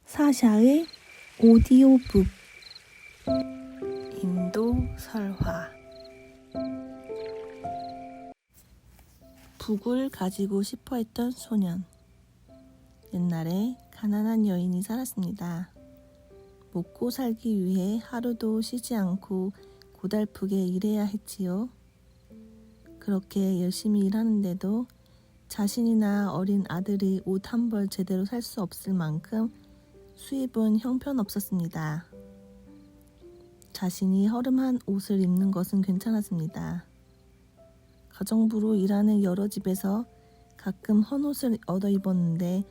사샤의 오디오북 인도 설화. 북을 가지고 싶어 했던 소년. 옛날에 가난한 여인이 살았습니다. 먹고 살기 위해 하루도 쉬지 않고 고달프게 일해야 했지요. 그렇게 열심히 일하는데도 자신이나 어린 아들이 옷 한 벌 제대로 살 수 없을 만큼 수입은 형편없었습니다. 자신이 허름한 옷을 입는 것은 괜찮았습니다. 가정부로 일하는 여러 집에서 가끔 헌옷을 얻어 입었는데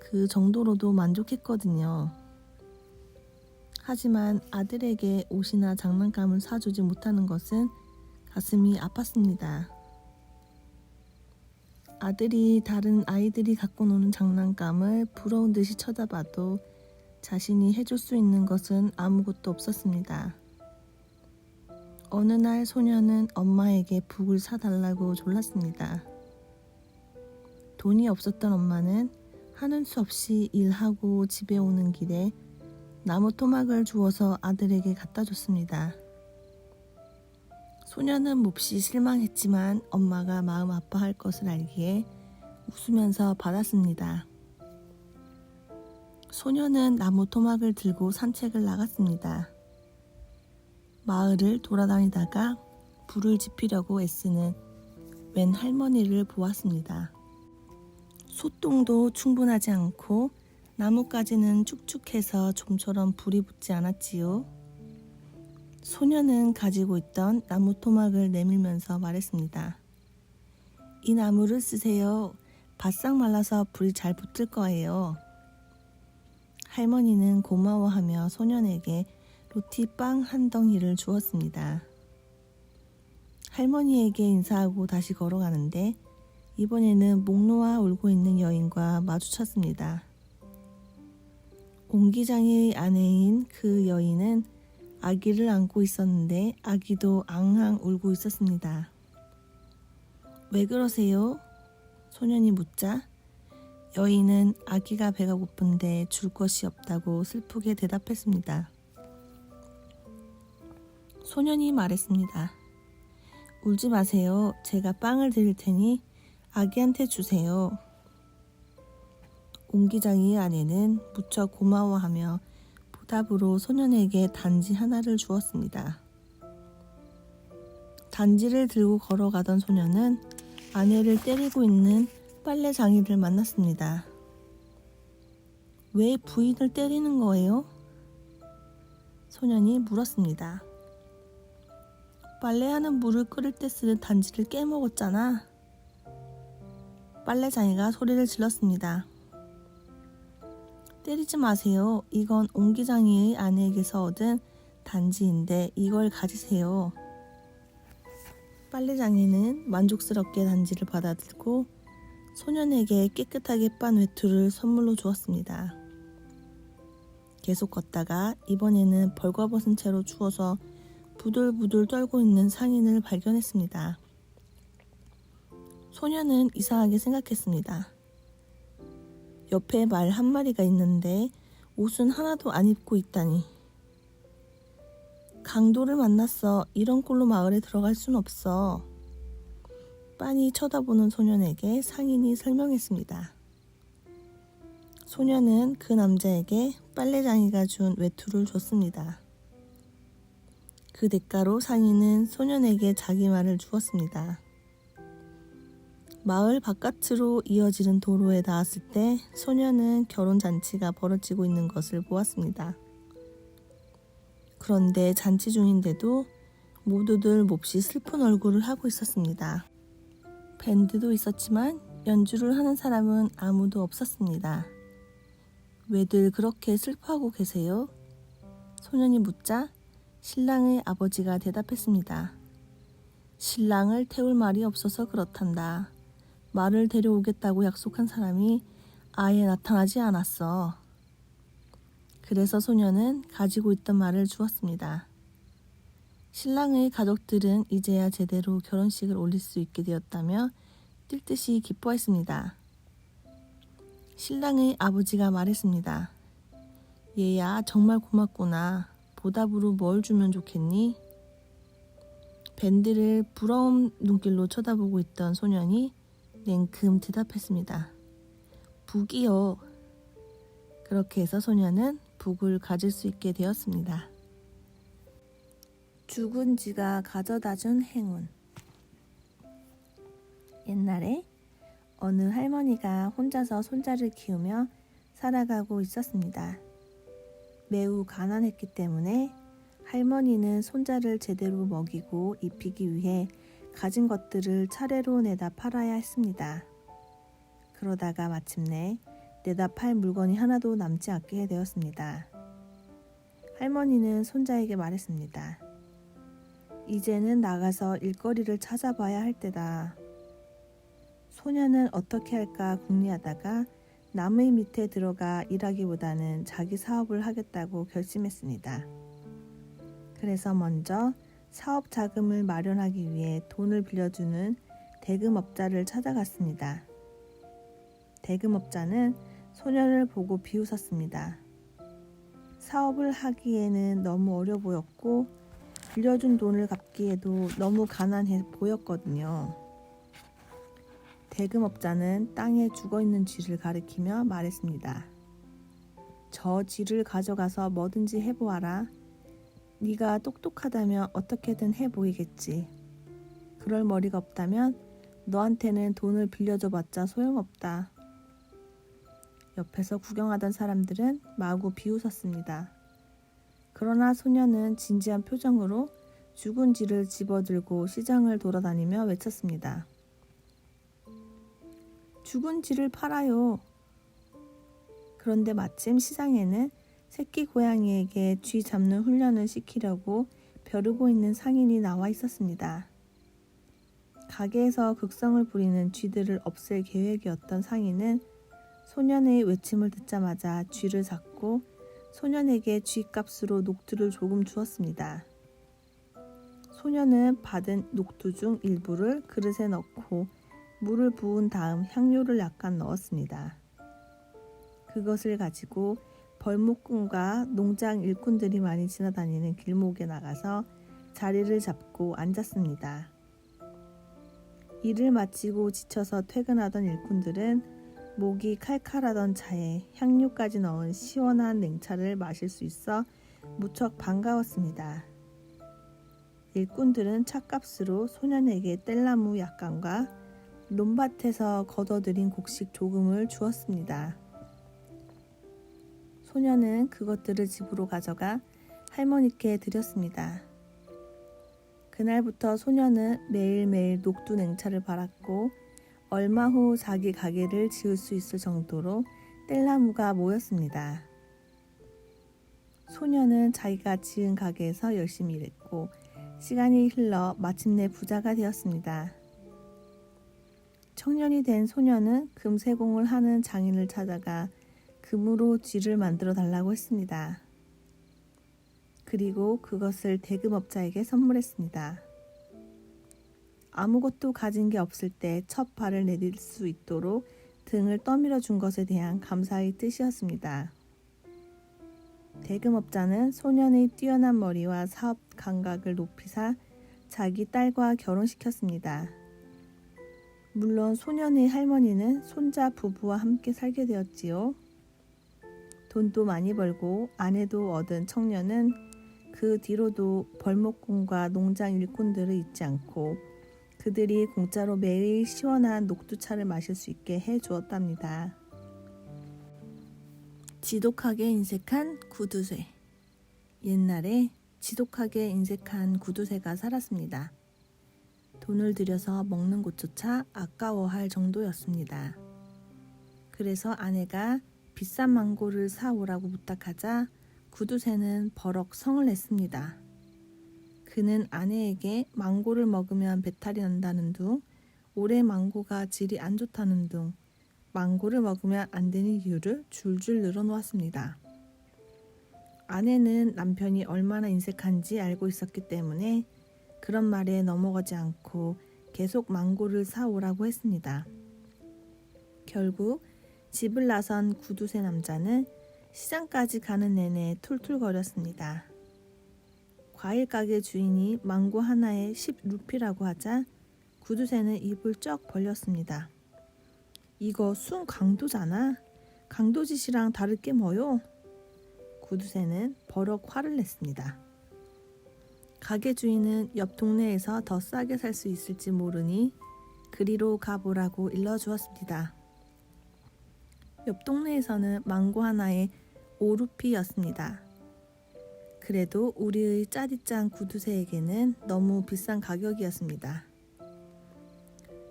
그 정도로도 만족했거든요. 하지만 아들에게 옷이나 장난감을 사주지 못하는 것은 가슴이 아팠습니다. 아들이 다른 아이들이 갖고 노는 장난감을 부러운 듯이 쳐다봐도 자신이 해줄 수 있는 것은 아무것도 없었습니다. 어느 날 소녀는 엄마에게 북을 사달라고 졸랐습니다. 돈이 없었던 엄마는 하는 수 없이 일하고 집에 오는 길에 나무 토막을 주워서 아들에게 갖다 줬습니다. 소녀는 몹시 실망했지만 엄마가 마음 아파할 것을 알기에 웃으면서 받았습니다. 소녀는 나무 토막을 들고 산책을 나갔습니다. 마을을 돌아다니다가 불을 지피려고 애쓰는 웬 할머니를 보았습니다. 소똥도 충분하지 않고 나무까지는 축축해서 좀처럼 불이 붙지 않았지요. 소녀는 가지고 있던 나무 토막을 내밀면서 말했습니다. 이 나무를 쓰세요. 바싹 말라서 불이 잘 붙을 거예요. 할머니는 고마워하며 소년에게 로티빵 한 덩이를 주었습니다. 할머니에게 인사하고 다시 걸어가는데 이번에는 목 놓아 울고 있는 여인과 마주쳤습니다. 옹기장의 아내인 그 여인은 아기를 안고 있었는데 아기도 앙앙 울고 있었습니다. 왜 그러세요? 소년이 묻자 여인은 아기가 배가 고픈데 줄 것이 없다고 슬프게 대답했습니다. 소년이 말했습니다. 울지 마세요. 제가 빵을 드릴 테니 아기한테 주세요. 옹기장이의 아내는 무척 고마워하며 보답으로 소년에게 단지 하나를 주었습니다. 단지를 들고 걸어가던 소년은 아내를 때리고 있는 빨래 장이를 만났습니다. 왜 부인을 때리는 거예요? 소년이 물었습니다. 빨래하는 물을 끓일 때 쓰는 단지를 깨먹었잖아. 빨래장이가 소리를 질렀습니다. 때리지 마세요. 이건 옹기장이의 아내에게서 얻은 단지인데 이걸 가지세요. 빨래장이는 만족스럽게 단지를 받아들고 소년에게 깨끗하게 빤 외투를 선물로 주었습니다. 계속 걷다가 이번에는 벌거벗은 채로 추워서 부들부들 떨고 있는 상인을 발견했습니다. 소년은 이상하게 생각했습니다. 옆에 말 한 마리가 있는데 옷은 하나도 안 입고 있다니. 강도를 만났어. 이런 꼴로 마을에 들어갈 순 없어. 빤히 쳐다보는 소년에게 상인이 설명했습니다. 소년은 그 남자에게 빨래장이가 준 외투를 줬습니다. 그 대가로 상인은 소년에게 자기 말을 주었습니다. 마을 바깥으로 이어지는 도로에 닿았을 때 소년은 결혼잔치가 벌어지고 있는 것을 보았습니다. 그런데 잔치 중인데도 모두들 몹시 슬픈 얼굴을 하고 있었습니다. 밴드도 있었지만 연주를 하는 사람은 아무도 없었습니다. 왜들 그렇게 슬퍼하고 계세요? 소년이 묻자 신랑의 아버지가 대답했습니다. 신랑을 태울 말이 없어서 그렇단다. 말을 데려오겠다고 약속한 사람이 아예 나타나지 않았어. 그래서 소년은 가지고 있던 말을 주었습니다. 신랑의 가족들은 이제야 제대로 결혼식을 올릴 수 있게 되었다며 뛸 듯이 기뻐했습니다. 신랑의 아버지가 말했습니다. 얘야 정말 고맙구나. 보답으로 뭘 주면 좋겠니? 밴드를 부러운 눈길로 쳐다보고 있던 소년이 냉큼 대답했습니다. 북이요. 그렇게 해서 소년은 북을 가질 수 있게 되었습니다. 죽은 쥐가 가져다준 행운. 옛날에 어느 할머니가 혼자서 손자를 키우며 살아가고 있었습니다. 매우 가난했기 때문에 할머니는 손자를 제대로 먹이고 입히기 위해 가진 것들을 차례로 내다 팔아야 했습니다. 그러다가 마침내 내다 팔 물건이 하나도 남지 않게 되었습니다. 할머니는 손자에게 말했습니다. 이제는 나가서 일거리를 찾아봐야 할 때다. 소년은 어떻게 할까 궁리하다가 나무 밑에 들어가 일하기보다는 자기 사업을 하겠다고 결심했습니다. 그래서 먼저 사업 자금을 마련하기 위해 돈을 빌려주는 대금업자를 찾아갔습니다. 대금업자는 소년을 보고 비웃었습니다. 사업을 하기에는 너무 어려 보였고 빌려준 돈을 갚기에도 너무 가난해 보였거든요. 대금업자는 땅에 죽어있는 쥐를 가리키며 말했습니다. 저 쥐를 가져가서 뭐든지 해보아라. 네가 똑똑하다면 어떻게든 해보이겠지. 그럴 머리가 없다면 너한테는 돈을 빌려줘봤자 소용없다. 옆에서 구경하던 사람들은 마구 비웃었습니다. 그러나 소년은 진지한 표정으로 죽은 쥐를 집어들고 시장을 돌아다니며 외쳤습니다. 죽은 쥐를 팔아요. 그런데 마침 시장에는 새끼 고양이에게 쥐 잡는 훈련을 시키려고 벼르고 있는 상인이 나와 있었습니다. 가게에서 극성을 부리는 쥐들을 없앨 계획이었던 상인은 소년의 외침을 듣자마자 쥐를 잡고 소년에게 쥐값으로 녹두를 조금 주었습니다. 소년은 받은 녹두 중 일부를 그릇에 넣고 물을 부은 다음 향료를 약간 넣었습니다. 그것을 가지고 벌목꾼과 농장 일꾼들이 많이 지나다니는 길목에 나가서 자리를 잡고 앉았습니다. 일을 마치고 지쳐서 퇴근하던 일꾼들은 목이 칼칼하던 차에 향료까지 넣은 시원한 냉차를 마실 수 있어 무척 반가웠습니다. 일꾼들은 찻값으로 소년에게 뗄나무 약간과 논밭에서 걷어들인 곡식 조금을 주었습니다. 소년은 그것들을 집으로 가져가 할머니께 드렸습니다. 그날부터 소년은 매일매일 녹두 냉차를 팔았고 얼마 후 자기 가게를 지을 수 있을 정도로 뗄나무가 모였습니다. 소년은 자기가 지은 가게에서 열심히 일했고 시간이 흘러 마침내 부자가 되었습니다. 청년이 된 소년은 금세공을 하는 장인을 찾아가 금으로 쥐를 만들어 달라고 했습니다. 그리고 그것을 대금업자에게 선물했습니다. 아무것도 가진 게 없을 때 첫 발을 내딜 수 있도록 등을 떠밀어 준 것에 대한 감사의 뜻이었습니다. 대금업자는 소년의 뛰어난 머리와 사업 감각을 높이사 자기 딸과 결혼시켰습니다. 물론 소년의 할머니는 손자 부부와 함께 살게 되었지요. 돈도 많이 벌고 아내도 얻은 청년은 그 뒤로도 벌목꾼과 농장 일꾼들을 잊지 않고 그들이 공짜로 매일 시원한 녹두차를 마실 수 있게 해주었답니다. 지독하게 인색한 구두쇠. 옛날에 지독하게 인색한 구두쇠가 살았습니다. 돈을 들여서 먹는 것조차 아까워할 정도였습니다. 그래서 아내가 비싼 망고를 사오라고 부탁하자 구두쇠는 버럭 성을 냈습니다. 그는 아내에게 망고를 먹으면 배탈이 난다는 둥, 올해 망고가 질이 안 좋다는 둥, 망고를 먹으면 안 되는 이유를 줄줄 늘어놓았습니다. 아내는 남편이 얼마나 인색한지 알고 있었기 때문에 그런 말에 넘어가지 않고 계속 망고를 사오라고 했습니다. 결국 집을 나선 구두쇠 남자는 시장까지 가는 내내 툴툴거렸습니다. 과일 가게 주인이 망고 하나에 10루피라고 하자 구두쇠는 입을 쩍 벌렸습니다. 이거 순 강도잖아. 강도짓이랑 다를 게 뭐요? 구두쇠는 버럭 화를 냈습니다. 가게 주인은 옆 동네에서 더 싸게 살 수 있을지 모르니 그리로 가보라고 일러주었습니다. 옆 동네에서는 망고 하나에 5루피였습니다. 그래도 우리의 짜릿짠 구두쇠에게는 너무 비싼 가격이었습니다.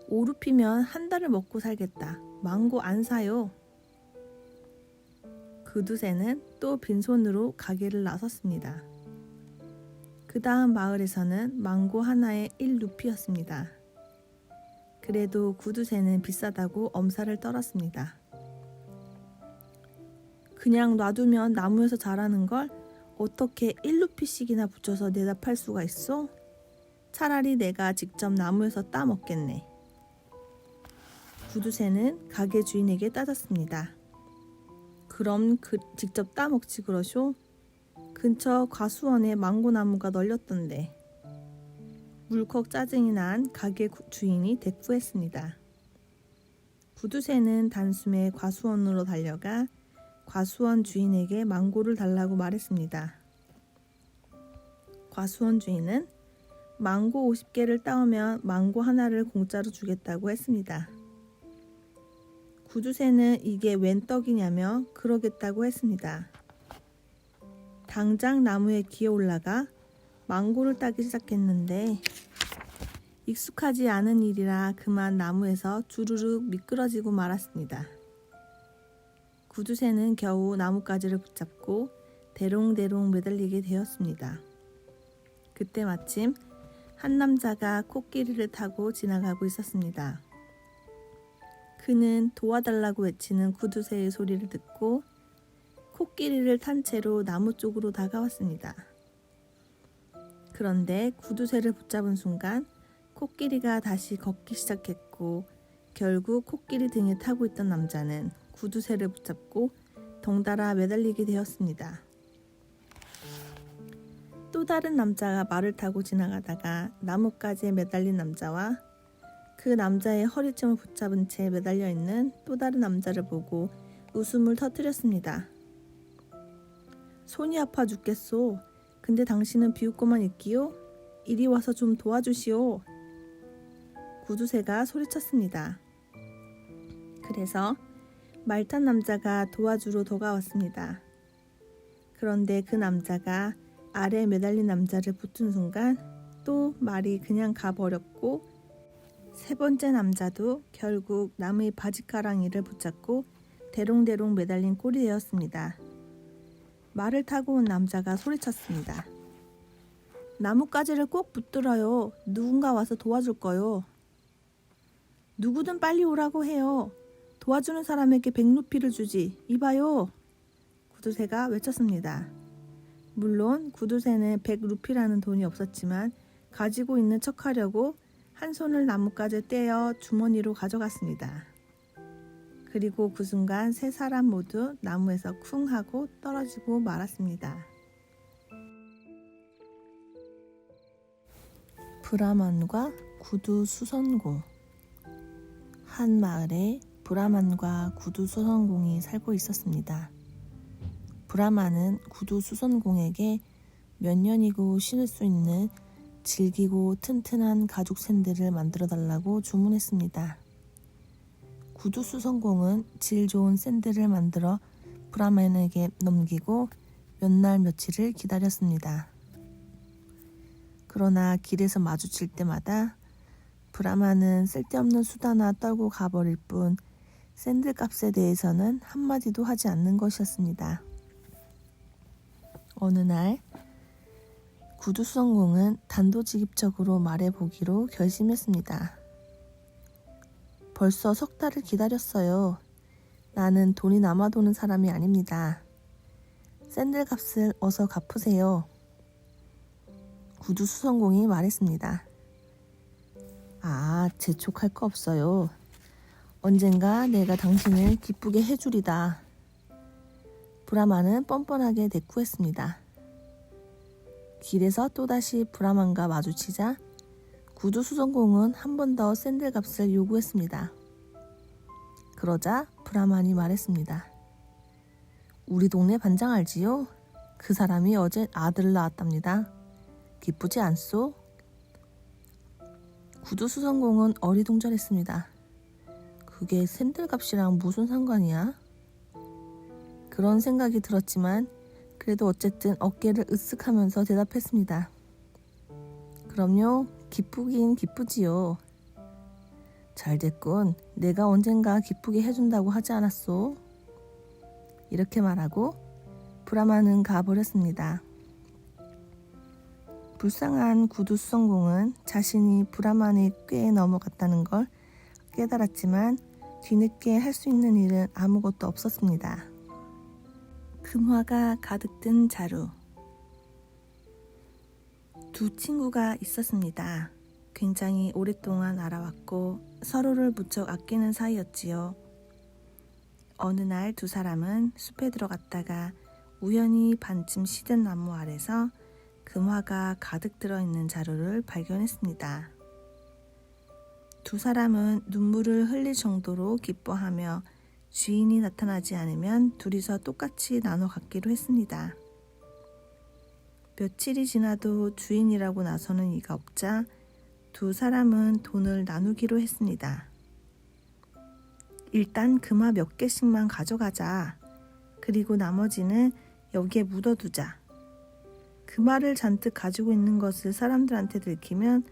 5루피면 한 달을 먹고 살겠다. 망고 안 사요. 구두쇠는 또 빈손으로 가게를 나섰습니다. 그 다음 마을에서는 망고 하나에 1루피였습니다. 그래도 구두쇠는 비싸다고 엄살을 떨었습니다. 그냥 놔두면 나무에서 자라는 걸 어떻게 1루피씩이나 붙여서 내다 팔 수가 있어? 차라리 내가 직접 나무에서 따 먹겠네. 구두쇠는 가게 주인에게 따졌습니다. 그럼 직접 따 먹지 그러쇼? 근처 과수원에 망고나무가 널렸던데. 물컥 짜증이 난 가게 주인이 대꾸했습니다. 구두쇠는 단숨에 과수원으로 달려가 과수원 주인에게 망고를 달라고 말했습니다. 과수원 주인은 망고 50개를 따오면 망고 하나를 공짜로 주겠다고 했습니다. 구두쇠는 이게 웬 떡이냐며 그러겠다고 했습니다. 당장 나무에 기어 올라가 망고를 따기 시작했는데 익숙하지 않은 일이라 그만 나무에서 주르륵 미끄러지고 말았습니다. 구두쇠는 겨우 나뭇가지를 붙잡고 대롱대롱 매달리게 되었습니다. 그때 마침 한 남자가 코끼리를 타고 지나가고 있었습니다. 그는 도와달라고 외치는 구두쇠의 소리를 듣고 코끼리를 탄 채로 나무 쪽으로 다가왔습니다. 그런데 구두쇠를 붙잡은 순간 코끼리가 다시 걷기 시작했고 결국 코끼리 등에 타고 있던 남자는 구두쇠를 붙잡고 덩달아 매달리게 되었습니다. 또 다른 남자가 말을 타고 지나가다가 나뭇가지에 매달린 남자와 그 남자의 허리춤을 붙잡은 채 매달려 있는 또 다른 남자를 보고 웃음을 터뜨렸습니다. 손이 아파 죽겠소. 근데 당신은 비웃고만 있기요? 이리 와서 좀 도와주시오. 구두쇠가 소리쳤습니다. 그래서 말탄 남자가 도와주러 다가왔습니다. 그런데 그 남자가 아래에 매달린 남자를 붙은 순간 또 말이 그냥 가버렸고 세 번째 남자도 결국 나무의 바지가랑이를 붙잡고 대롱대롱 매달린 꼴이 되었습니다. 말을 타고 온 남자가 소리쳤습니다. 나뭇가지를 꼭 붙들어요. 누군가 와서 도와줄 거요. 누구든 빨리 오라고 해요. 도와주는 사람에게 100루피를 주지. 이봐요. 구두쇠가 외쳤습니다. 물론 구두쇠는 100루피라는 돈이 없었지만 가지고 있는 척하려고 한 손을 나뭇가지에 떼어 주머니로 가져갔습니다. 그리고 그 순간 세 사람 모두 나무에서 쿵 하고 떨어지고 말았습니다. 브라만과 구두 수선공. 한 마을에 브라만과 구두 수선공이 살고 있었습니다. 브라만은 구두 수선공에게 몇 년이고 신을 수 있는 질기고 튼튼한 가죽 샌들을 만들어 달라고 주문했습니다. 구두 수선공은 질 좋은 샌들을 만들어 브라만에게 넘기고 몇 날 며칠을 기다렸습니다. 그러나 길에서 마주칠 때마다 브라만은 쓸데없는 수다나 떨고 가버릴 뿐 샌들 값에 대해서는 한마디도 하지 않는 것이었습니다. 어느 날 구두 수선공은 단도직입적으로 말해보기로 결심했습니다. 벌써 석 달을 기다렸어요. 나는 돈이 남아도는 사람이 아닙니다. 샌들 값을 어서 갚으세요. 구두 수선공이 말했습니다. 재촉할 거 없어요. 언젠가 내가 당신을 기쁘게 해주리다. 브라만은 뻔뻔하게 대꾸했습니다. 길에서 또다시 브라만과 마주치자 구두 수선공은 한 번 더 샌들 값을 요구했습니다. 그러자 브라만이 말했습니다. 우리 동네 반장 알지요? 그 사람이 어제 아들을 낳았답니다. 기쁘지 않소? 구두 수선공은 어리둥절했습니다. 그게 샌들 값이랑 무슨 상관이야? 그런 생각이 들었지만 그래도 어쨌든 어깨를 으쓱하면서 대답했습니다. 그럼요, 기쁘긴 기쁘지요. 잘됐군. 내가 언젠가 기쁘게 해준다고 하지 않았소? 이렇게 말하고 브라만은 가버렸습니다. 불쌍한 구두 수선공은 자신이 브라만의 꾀에 넘어갔다는 걸 깨달았지만 뒤늦게 할 수 있는 일은 아무것도 없었습니다. 금화가 가득 든 자루. 두 친구가 있었습니다. 굉장히 오랫동안 알아왔고 서로를 무척 아끼는 사이였지요. 어느 날 두 사람은 숲에 들어갔다가 우연히 반쯤 시든 나무 아래서 금화가 가득 들어있는 자루를 발견했습니다. 두 사람은 눈물을 흘릴 정도로 기뻐하며 주인이 나타나지 않으면 둘이서 똑같이 나눠 갖기로 했습니다. 며칠이 지나도 주인이라고 나서는 이가 없자 두 사람은 돈을 나누기로 했습니다. 일단 금화 몇 개씩만 가져가자. 그리고 나머지는 여기에 묻어두자. 금화를 잔뜩 가지고 있는 것을 사람들한테 들키면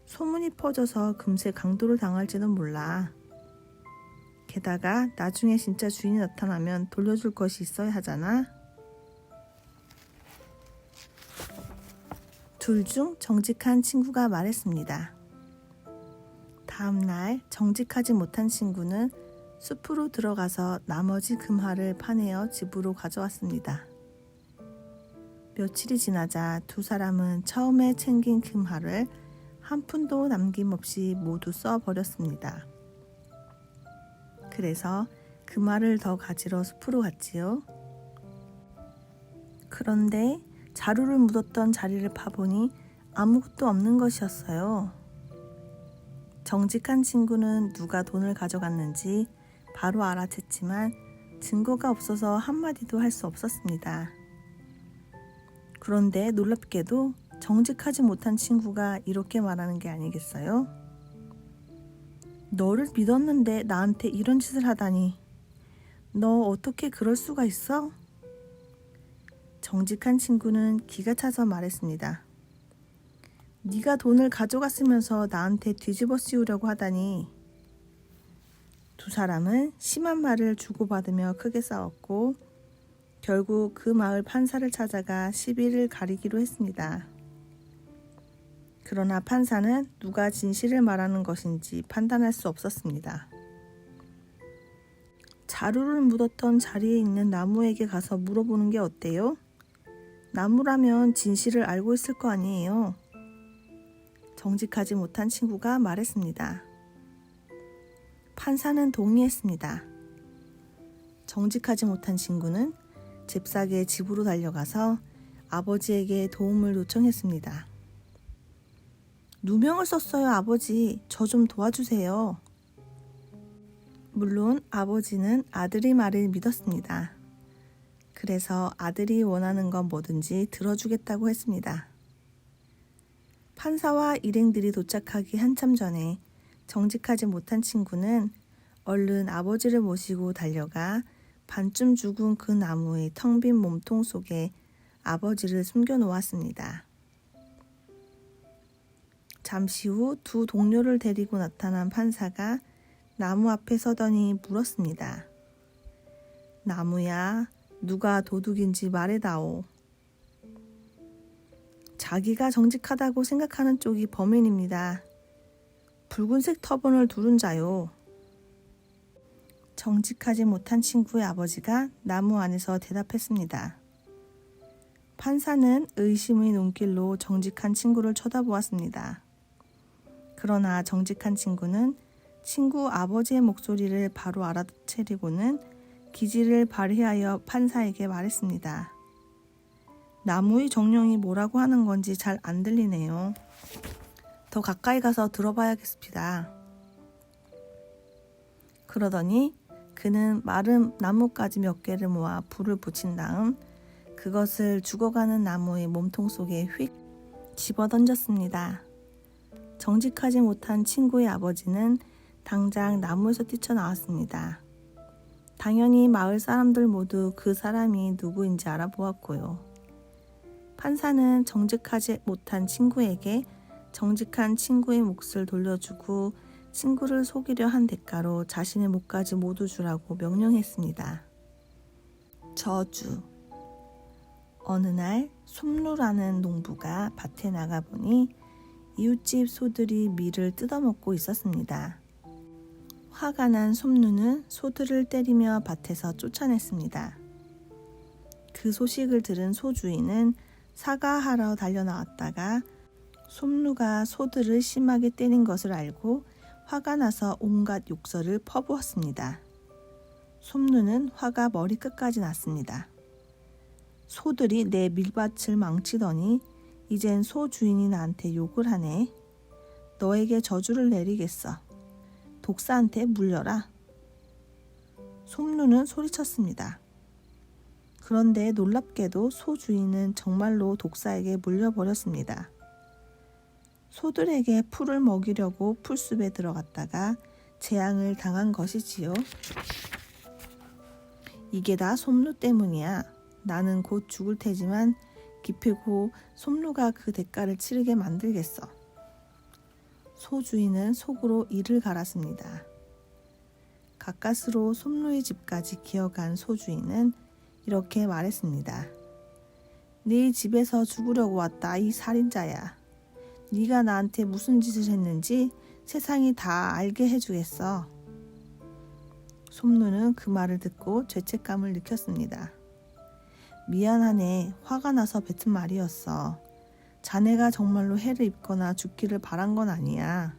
소문이 퍼져서 금세 강도를 당할지도 몰라. 게다가 나중에 진짜 주인이 나타나면 돌려줄 것이 있어야 하잖아. 둘 중 정직한 친구가 말했습니다. 다음 날 정직하지 못한 친구는 숲으로 들어가서 나머지 금화를 파내어 집으로 가져왔습니다. 며칠이 지나자 두 사람은 처음에 챙긴 금화를 한 푼도 남김없이 모두 써버렸습니다. 그래서 금화를 더 가지러 숲으로 갔지요. 그런데 자루를 묻었던 자리를 파보니 아무것도 없는 것이었어요. 정직한 친구는 누가 돈을 가져갔는지 바로 알아챘지만 증거가 없어서 한마디도 할 수 없었습니다. 그런데 놀랍게도 정직하지 못한 친구가 이렇게 말하는 게 아니겠어요? 너를 믿었는데 나한테 이런 짓을 하다니. 너 어떻게 그럴 수가 있어? 정직한 친구는 기가 차서 말했습니다. 네가 돈을 가져갔으면서 나한테 뒤집어 씌우려고 하다니. 두 사람은 심한 말을 주고받으며 크게 싸웠고 결국 그 마을 판사를 찾아가 시비를 가리기로 했습니다. 그러나 판사는 누가 진실을 말하는 것인지 판단할 수 없었습니다. 자루를 묻었던 자리에 있는 나무에게 가서 물어보는 게 어때요? 나무라면 진실을 알고 있을 거 아니에요. 정직하지 못한 친구가 말했습니다. 판사는 동의했습니다. 정직하지 못한 친구는 잽싸게 집으로 달려가서 아버지에게 도움을 요청했습니다. 누명을 썼어요, 아버지. 저 좀 도와주세요. 물론 아버지는 아들의 말을 믿었습니다. 그래서 아들이 원하는 건 뭐든지 들어주겠다고 했습니다. 판사와 일행들이 도착하기 한참 전에 정직하지 못한 친구는 얼른 아버지를 모시고 달려가 반쯤 죽은 그 나무의 텅 빈 몸통 속에 아버지를 숨겨 놓았습니다. 잠시 후 두 동료를 데리고 나타난 판사가 나무 앞에 서더니 물었습니다. 나무야, 누가 도둑인지 말해다오. 자기가 정직하다고 생각하는 쪽이 범인입니다. 붉은색 터번을 두른 자요. 정직하지 못한 친구의 아버지가 나무 안에서 대답했습니다. 판사는 의심의 눈길로 정직한 친구를 쳐다보았습니다. 그러나 정직한 친구는 친구 아버지의 목소리를 바로 알아채리고는 기지를 발휘하여 판사에게 말했습니다. 나무의 정령이 뭐라고 하는 건지 잘 안 들리네요. 더 가까이 가서 들어봐야겠습니다. 그러더니 그는 마른 나뭇가지 몇 개를 모아 불을 붙인 다음 그것을 죽어가는 나무의 몸통 속에 휙 집어던졌습니다. 정직하지 못한 친구의 아버지는 당장 나무에서 뛰쳐나왔습니다. 당연히 마을 사람들 모두 그 사람이 누구인지 알아보았고요. 판사는 정직하지 못한 친구에게 정직한 친구의 몫을 돌려주고 친구를 속이려 한 대가로 자신의 몫까지 모두 주라고 명령했습니다. 저주. 어느 날 솜루라는 농부가 밭에 나가보니 이웃집 소들이 밀을 뜯어먹고 있었습니다. 화가 난 솜루는 소들을 때리며 밭에서 쫓아냈습니다. 그 소식을 들은 소주인은 사과하러 달려나왔다가 솜루가 소들을 심하게 때린 것을 알고 화가 나서 온갖 욕설을 퍼부었습니다. 솜루는 화가 머리끝까지 났습니다. 소들이 내 밀밭을 망치더니 이젠 소 주인이 나한테 욕을 하네. 너에게 저주를 내리겠어. 독사한테 물려라. 솜루는 소리쳤습니다. 그런데 놀랍게도 소 주인은 정말로 독사에게 물려버렸습니다. 소들에게 풀을 먹이려고 풀숲에 들어갔다가 재앙을 당한 것이지요. 이게 다 솜루 때문이야. 나는 곧 죽을 테지만 기필코 솜루가 그 대가를 치르게 만들겠어. 소 주인은 속으로 이를 갈았습니다. 가까스로 솜루의 집까지 기어간 소 주인은 이렇게 말했습니다. 네 집에서 죽으려고 왔다 이 살인자야. 네가 나한테 무슨 짓을 했는지 세상이 다 알게 해주겠어. 솜루는 그 말을 듣고 죄책감을 느꼈습니다. 미안하네. 화가 나서 뱉은 말이었어. 자네가 정말로 해를 입거나 죽기를 바란 건 아니야.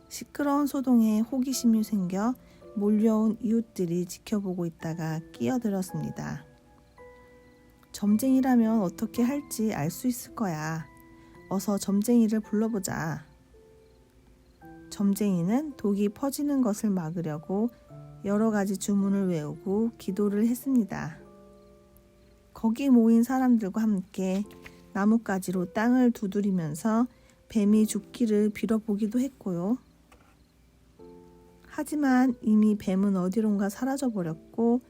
시끄러운 소동에 호기심이 생겨 몰려온 이웃들이 지켜보고 있다가 끼어들었습니다. 점쟁이라면 어떻게 할지 알 수 있을 거야. 어서 점쟁이를 불러보자. 점쟁이는 독이 퍼지는 것을 막으려고 여러 가지 주문을 외우고 기도를 했습니다. 거기 모인 사람들과 함께 나뭇가지로 땅을 두드리면서 뱀이 죽기를 빌어보기도 했고요. 하지만 이미 뱀은 어디론가 사라져버렸고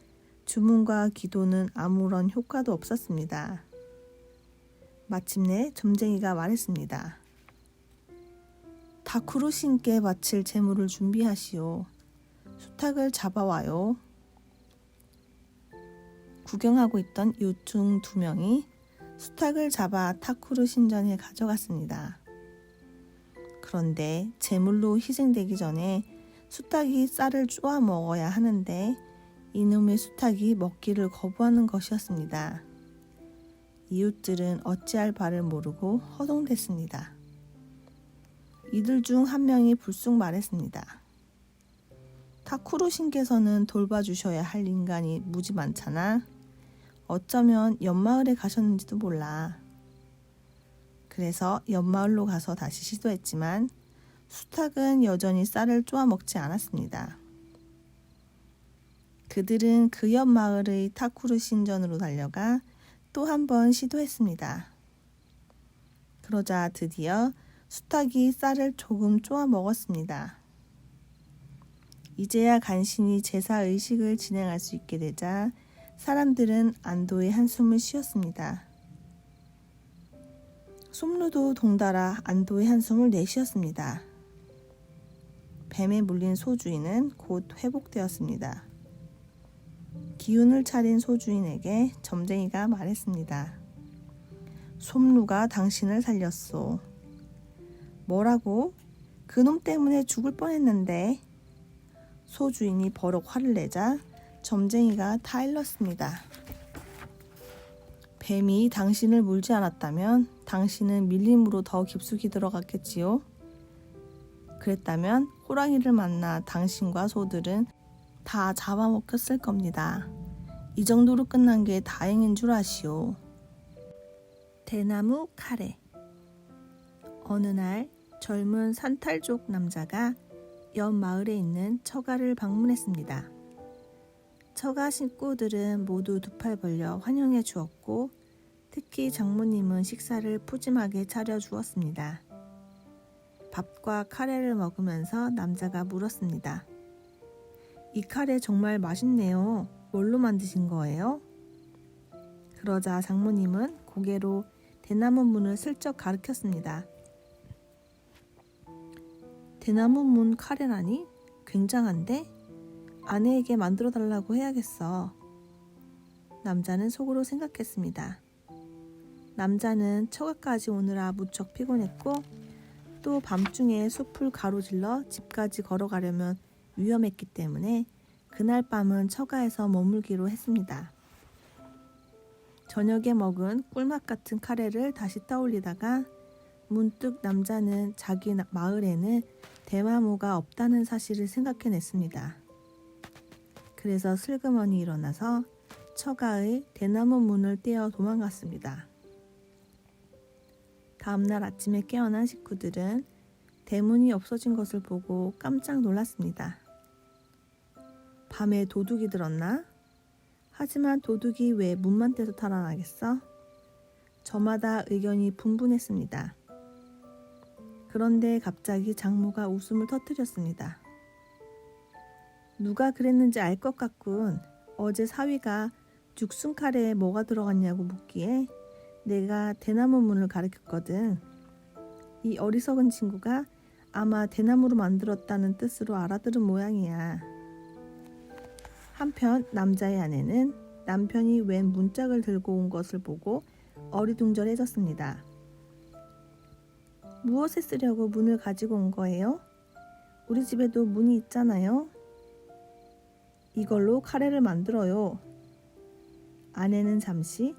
주문과 기도는 아무런 효과도 없었습니다. 마침내 점쟁이가 말했습니다. 다쿠루 신께 바칠 제물을 준비하시오. 수탉을 잡아와요. 구경하고 있던 이웃 중 2명이 수탉을 잡아 타쿠루 신전에 가져갔습니다. 그런데 제물로 희생되기 전에 수탉이 쌀을 쪼아 먹어야 하는데 이놈의 수탉이 먹기를 거부하는 것이었습니다. 이웃들은 어찌할 바를 모르고 허둥댔습니다. 이들 중 한 명이 불쑥 말했습니다. 타쿠루 신께서는 돌봐주셔야 할 인간이 무지 많잖아. 어쩌면 옆마을에 가셨는지도 몰라. 그래서 옆마을로 가서 다시 시도했지만 수탉은 여전히 쌀을 쪼아 먹지 않았습니다. 그들은 그 옆 마을의 타쿠루 신전으로 달려가 또 한 번 시도했습니다. 그러자 드디어 수탉이 쌀을 조금 쪼아 먹었습니다. 이제야 간신히 제사 의식을 진행할 수 있게 되자 사람들은 안도의 한숨을 쉬었습니다. 솜루도 동달아 안도의 한숨을 내쉬었습니다. 뱀에 물린 소주인은 곧 회복되었습니다. 기운을 차린 소주인에게 점쟁이가 말했습니다. 솜루가 당신을 살렸소. 뭐라고? 그놈 때문에 죽을 뻔했는데. 소주인이 버럭 화를 내자 점쟁이가 타일렀습니다. 뱀이 당신을 물지 않았다면 당신은 밀림으로 더 깊숙이 들어갔겠지요. 그랬다면 호랑이를 만나 당신과 소들은 다 잡아먹혔을 겁니다. 이 정도로 끝난 게 다행인 줄 아시오. 대나무 카레. 어느 날 젊은 산탈족 남자가 옆 마을에 있는 처가를 방문했습니다. 처가 식구들은 모두 두 팔 벌려 환영해 주었고 특히 장모님은 식사를 푸짐하게 차려 주었습니다. 밥과 카레를 먹으면서 남자가 물었습니다. 이 카레 정말 맛있네요. 뭘로 만드신 거예요? 그러자 장모님은 고개로 대나무 문을 슬쩍 가리켰습니다. 대나무 문 카레라니? 굉장한데? 아내에게 만들어 달라고 해야겠어. 남자는 속으로 생각했습니다. 남자는 처가까지 오느라 무척 피곤했고 또 밤중에 숲을 가로질러 집까지 걸어가려면 위험했기 때문에 그날 밤은 처가에서 머물기로 했습니다. 저녁에 먹은 꿀맛 같은 카레를 다시 떠올리다가 문득 남자는 자기 마을에는 대나무가 없다는 사실을 생각해냈습니다. 그래서 슬그머니 일어나서 처가의 대나무 문을 떼어 도망갔습니다. 다음날 아침에 깨어난 식구들은 대문이 없어진 것을 보고 깜짝 놀랐습니다. 밤에 도둑이 들었나? 하지만 도둑이 왜 문만 떼서 탈환하겠어? 저마다 의견이 분분했습니다. 그런데 갑자기 장모가 웃음을 터뜨렸습니다. 누가 그랬는지 알 것 같군. 어제 사위가 죽순 카레에 뭐가 들어갔냐고 묻기에 내가 대나무 문을 가르쳤거든. 이 어리석은 친구가 아마 대나무로 만들었다는 뜻으로 알아들은 모양이야. 한편 남자의 아내는 남편이 웬 문짝을 들고 온 것을 보고 어리둥절해졌습니다. 무엇에 쓰려고 문을 가지고 온 거예요? 우리 집에도 문이 있잖아요. 이걸로 카레를 만들어요. 아내는 잠시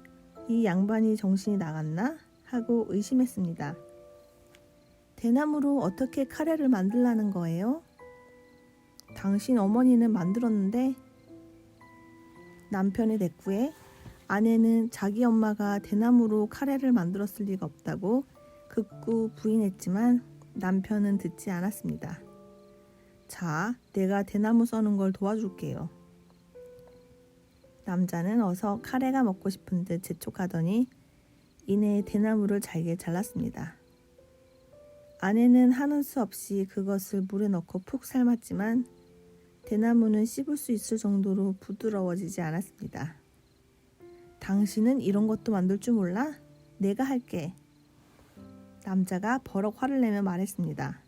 이 양반이 정신이 나갔나 하고 의심했습니다. 대나무로 어떻게 카레를 만들라는 거예요? 당신 어머니는 만들었는데. 남편의 대꾸에 아내는 자기 엄마가 대나무로 카레를 만들었을 리가 없다고 극구 부인했지만 남편은 듣지 않았습니다. 자, 내가 대나무 써는 걸 도와줄게요. 남자는 어서 카레가 먹고 싶은 듯 재촉하더니 이내 대나무를 잘게 잘랐습니다. 아내는 하는 수 없이 그것을 물에 넣고 푹 삶았지만 대나무는 씹을 수 있을 정도로 부드러워지지 않았습니다. 당신은 이런 것도 만들 줄 몰라? 내가 할게. 남자가 버럭 화를 내며 말했습니다.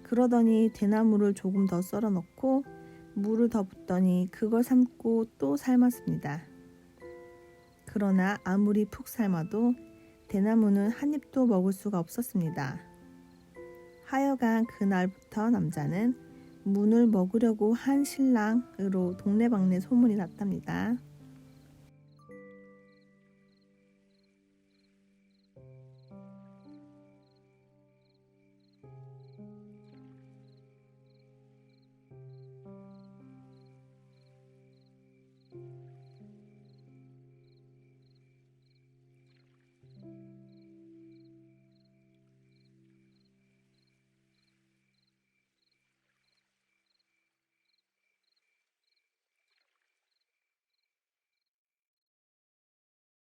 그러더니 대나무를 조금 더 썰어 넣고 물을 더 붓더니 그걸 삶고 또 삶았습니다. 그러나 아무리 푹 삶아도 대나무는 한 입도 먹을 수가 없었습니다. 하여간 그날부터 남자는 문을 먹으려고 한 신랑으로 동네방네 소문이 났답니다.